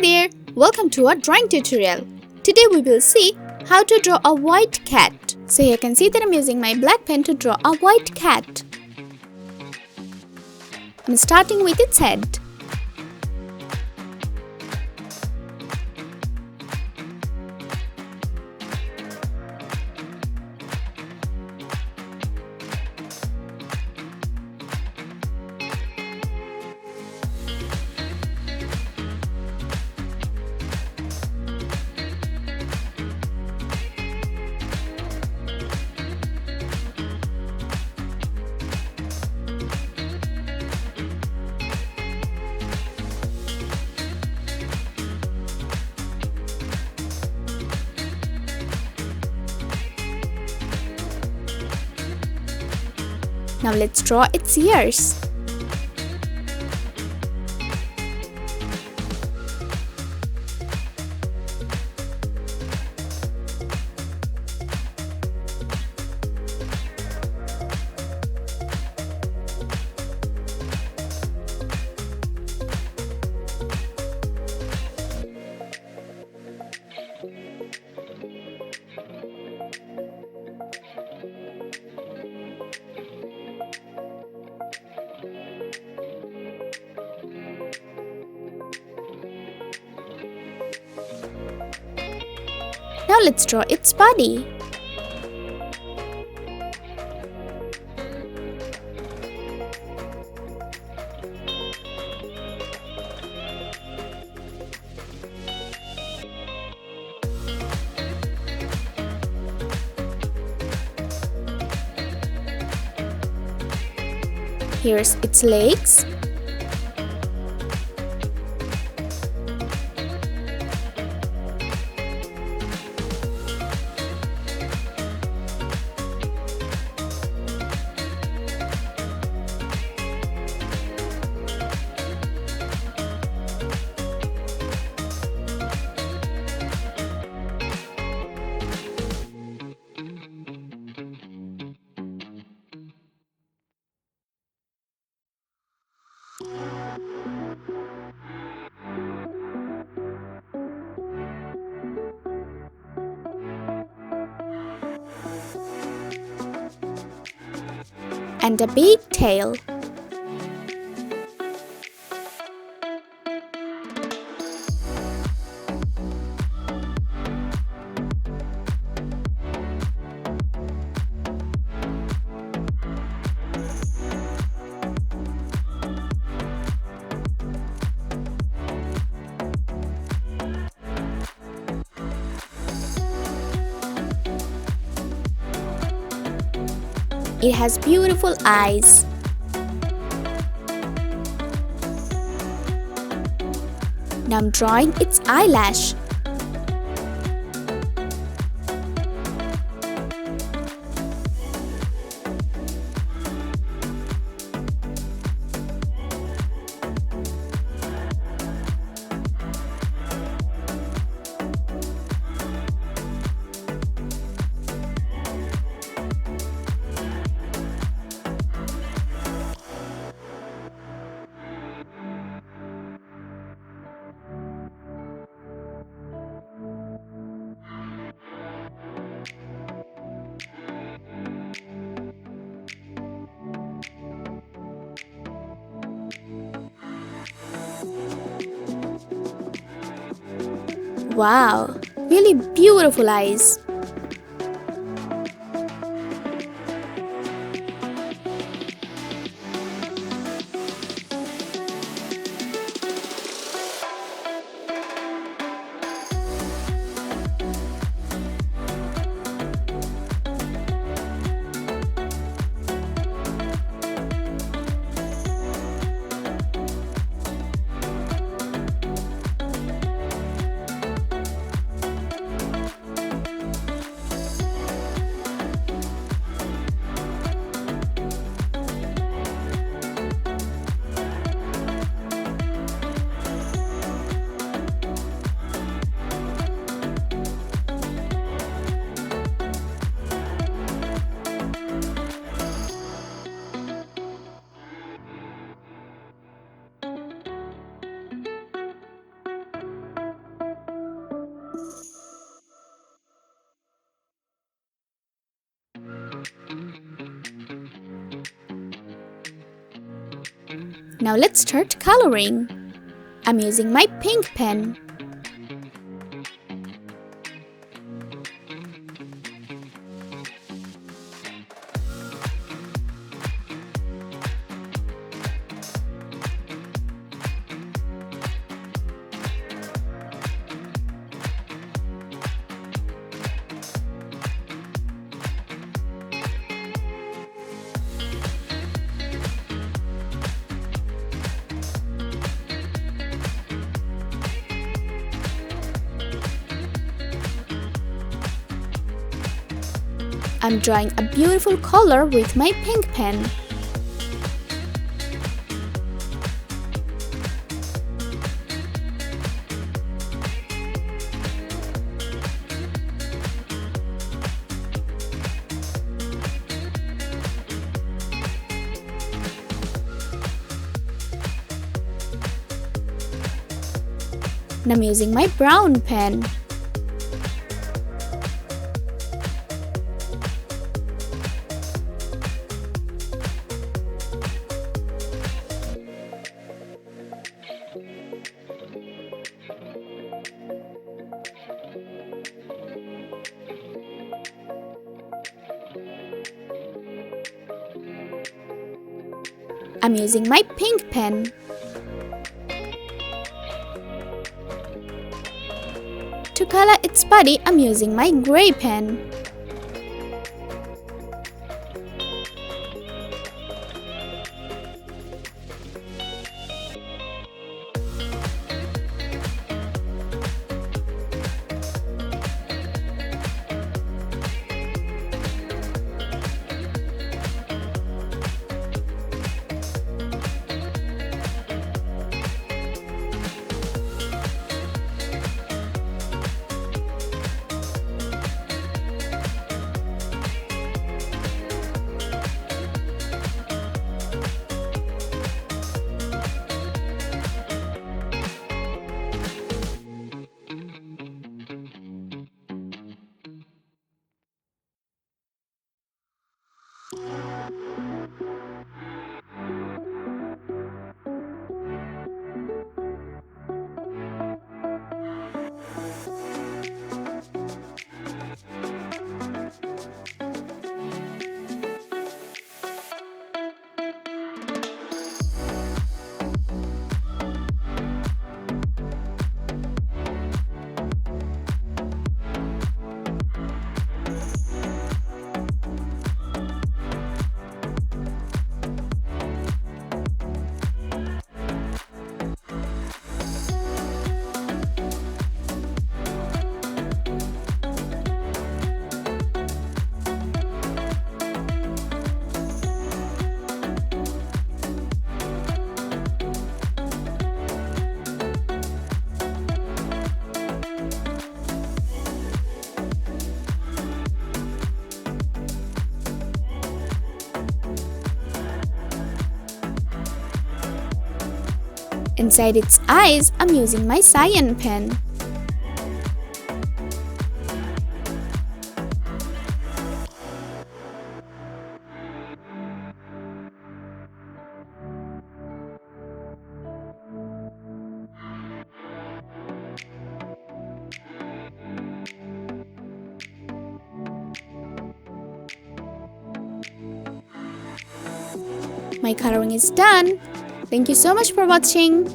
there! Welcome to our drawing tutorial. Today we will see how to draw a white cat. So you can see that I'm using my black pen to draw a white cat. I'm starting with its head. Now let's draw its ears. Now let's draw its body. Here's its legs. And a big tail. It has beautiful eyes. Now I'm drawing its eyelash. Wow, really beautiful eyes. Now let's start coloring. I'm using my pink pen. I'm drawing a beautiful color with my pink pen. And I'm using my brown pen. I'm using my pink pen. To color its body, I'm using my gray pen. Inside its eyes, I'm using my cyan pen. My coloring is done. Thank you so much for watching.